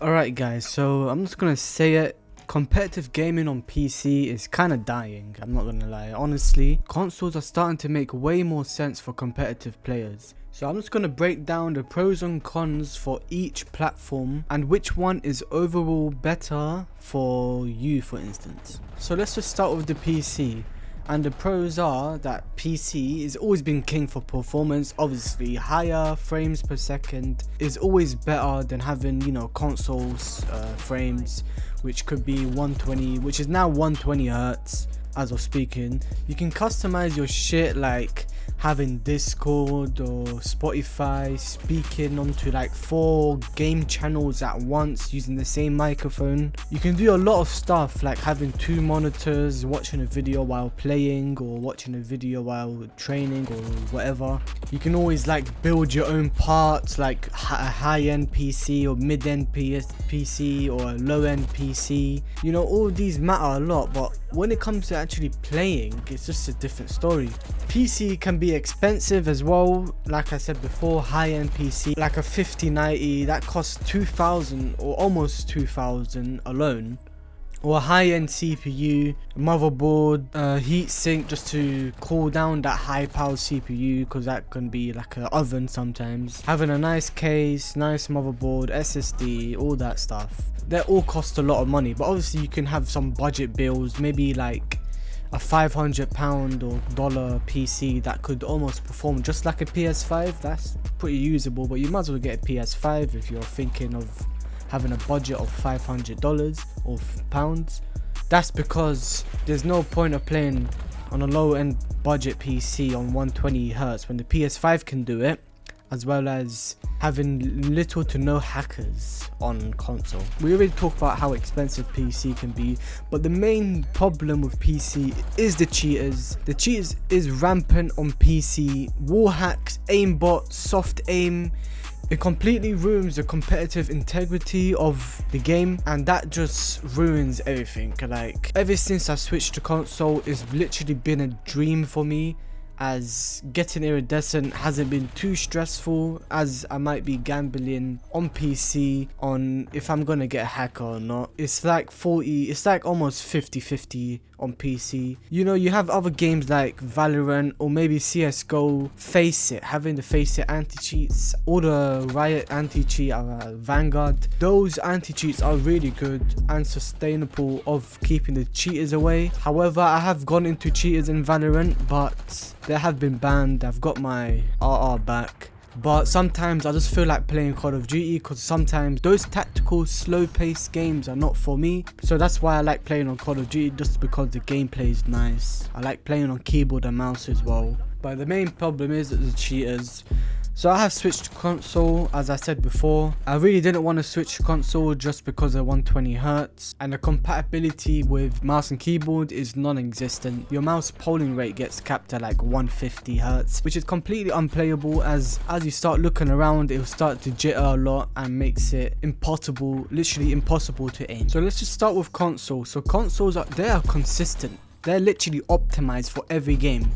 Alright guys, so I'm just gonna say it. Competitive gaming on PC is kind of dying, I'm not gonna lie. Honestly, consoles are starting to make way more sense for competitive players. So I'm just gonna break down the pros and cons for each platform and which one is overall better for you, for instance. So let's just start with the PC. And the pros are that PC has always been king for performance. Obviously, higher frames per second is always better than having, consoles frames, which could be 120, which is now 120 hertz as of speaking. You can customize your shit, like having Discord or Spotify, speaking onto like 4 game channels at once using the same microphone. You can do a lot of stuff, like having 2 monitors, watching a video while playing or watching a video while training or whatever. You can always like build your own parts, like a high-end PC or mid-end PC or a low-end PC. All these matter a lot, but when it comes to actually playing, it's just a different story. PC can be expensive as well. Like I said before, high-end PC like a 5090 that costs 2,000 or almost 2,000 alone, or a high-end CPU, motherboard, heatsink just to cool down that high-powered CPU, because that can be like an oven sometimes. Having a nice case, nice motherboard, SSD, all that stuff, they all cost a lot of money. But obviously you can have some budget bills, maybe like a £500 or dollar PC that could almost perform just like a PS5. That's pretty usable, but you might as well get a PS5 if you're thinking of having a budget of $500 or pounds. That's because there's no point of playing on a low-end budget PC on 120 hertz when the PS5 can do it, as well as having little to no hackers on console. We already talked about how expensive PC can be, but the main problem with PC is the cheaters. The cheaters is rampant on PC. Wall hacks, aimbot, soft aim. It completely ruins the competitive integrity of the game, and that just ruins everything. Like, ever since I switched to console, it's literally been a dream for me, as getting iridescent hasn't been too stressful, as I might be gambling on PC on if I'm gonna get a hacker or not. It's like almost 50-50 on PC. You have other games like Valorant or maybe CSGO, Faceit, having the Faceit anti-cheats, or the Riot anti-cheat, Vanguard. Those anti-cheats are really good and sustainable of keeping the cheaters away. However, I have gone into cheaters in Valorant, but they have been banned. I've got my RR back. But sometimes I just feel like playing Call of Duty, because sometimes those tactical slow-paced games are not for me. So that's why I like playing on Call of Duty, just because the gameplay is nice. I like playing on keyboard and mouse as well. But the main problem is the cheaters. So I have switched to console, as I said before. I really didn't want to switch to console just because of 120 hertz, and the compatibility with mouse and keyboard is non-existent. Your mouse polling rate gets capped at like 150 hertz, which is completely unplayable, as you start looking around, it will start to jitter a lot and makes it literally impossible to aim. So let's just start with console. So consoles they are consistent. They're literally optimized for every game.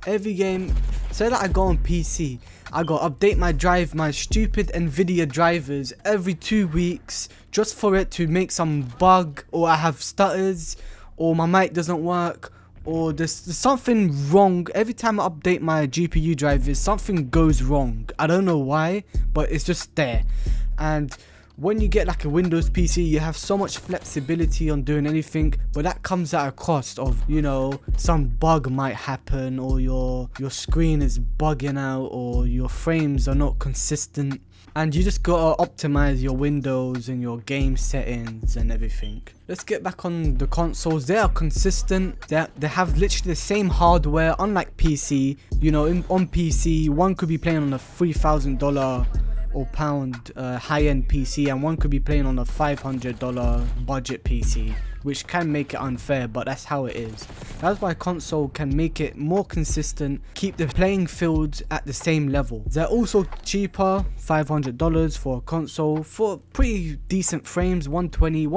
Say that I go on PC, I gotta update my stupid Nvidia drivers every 2 weeks just for it to make some bug, or I have stutters, or my mic doesn't work, or there's something wrong. Every time I update my GPU drivers, something goes wrong. I don't know why, but it's just there. And when you get like a Windows PC, you have so much flexibility on doing anything, but that comes at a cost of, some bug might happen, or your screen is bugging out, or your frames are not consistent, and you just gotta optimize your windows and your game settings and everything. Let's get back on the consoles. They are consistent. They have literally the same hardware, unlike PC. On PC, one could be playing on a $3,000 or pound high-end PC, and one could be playing on a $500 budget PC, which can make it unfair, but that's how it is. That's why console can make it more consistent, keep the playing field at the same level. They're also cheaper, $500 for a console for pretty decent frames. 120,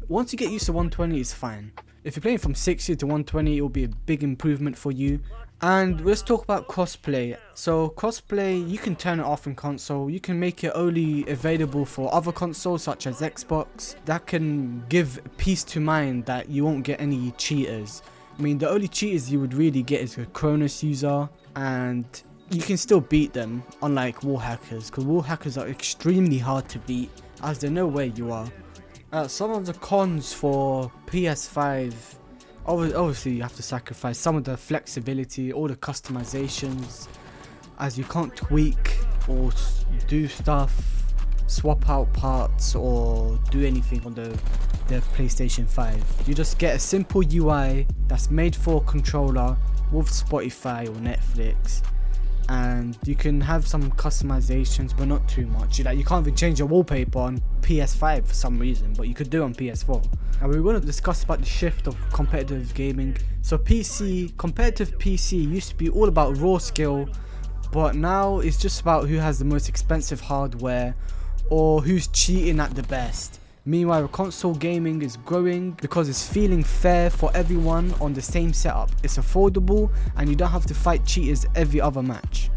once you get used to 120, it's fine. If you're playing from 60 to 120, it will be a big improvement for you. And let's talk about crossplay. So crossplay, you can turn it off in console. You can make it only available for other consoles such as Xbox. That can give peace to mind that you won't get any cheaters. I mean, the only cheaters you would really get is a Cronus user, and you can still beat them, unlike wall hackers, because wall hackers are extremely hard to beat as they know where you are. Some of the cons for PS5, obviously you have to sacrifice some of the flexibility, all the customizations, as you can't tweak or do stuff, swap out parts or do anything on the PlayStation 5. You just get a simple UI that's made for a controller with Spotify or Netflix, and you can have some customizations but not too much. You can't even change your wallpaper on PS5 for some reason, but you could do on PS4. And we're going to discuss about the shift of competitive gaming. So competitive PC used to be all about raw skill, but now it's just about who has the most expensive hardware or who's cheating at the best. Meanwhile, console gaming is growing because it's feeling fair for everyone on the same setup. It's affordable and you don't have to fight cheaters every other match.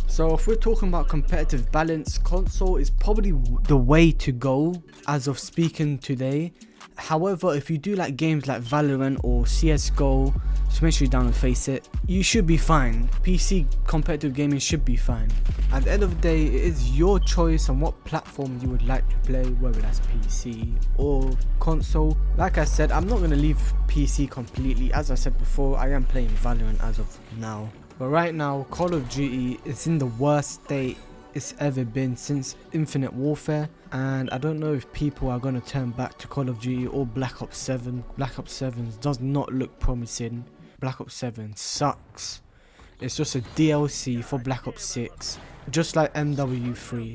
So if we're talking about competitive balance, console is probably the way to go as of speaking today. However, if you do like games like Valorant or CSGO, just make sure you download Faceit, you should be fine. PC competitive gaming should be fine. At the end of the day, it is your choice on what platform you would like to play, whether that's PC or console. Like I said, I'm not going to leave PC completely. As I said before, I am playing Valorant as of now. But right now, Call of Duty is in the worst state it's ever been since Infinite Warfare, and I don't know if people are going to turn back to Call of Duty or Black Ops 7. Black Ops 7 does not look promising. Black Ops 7 sucks. It's just a DLC for Black Ops 6, just like MW3.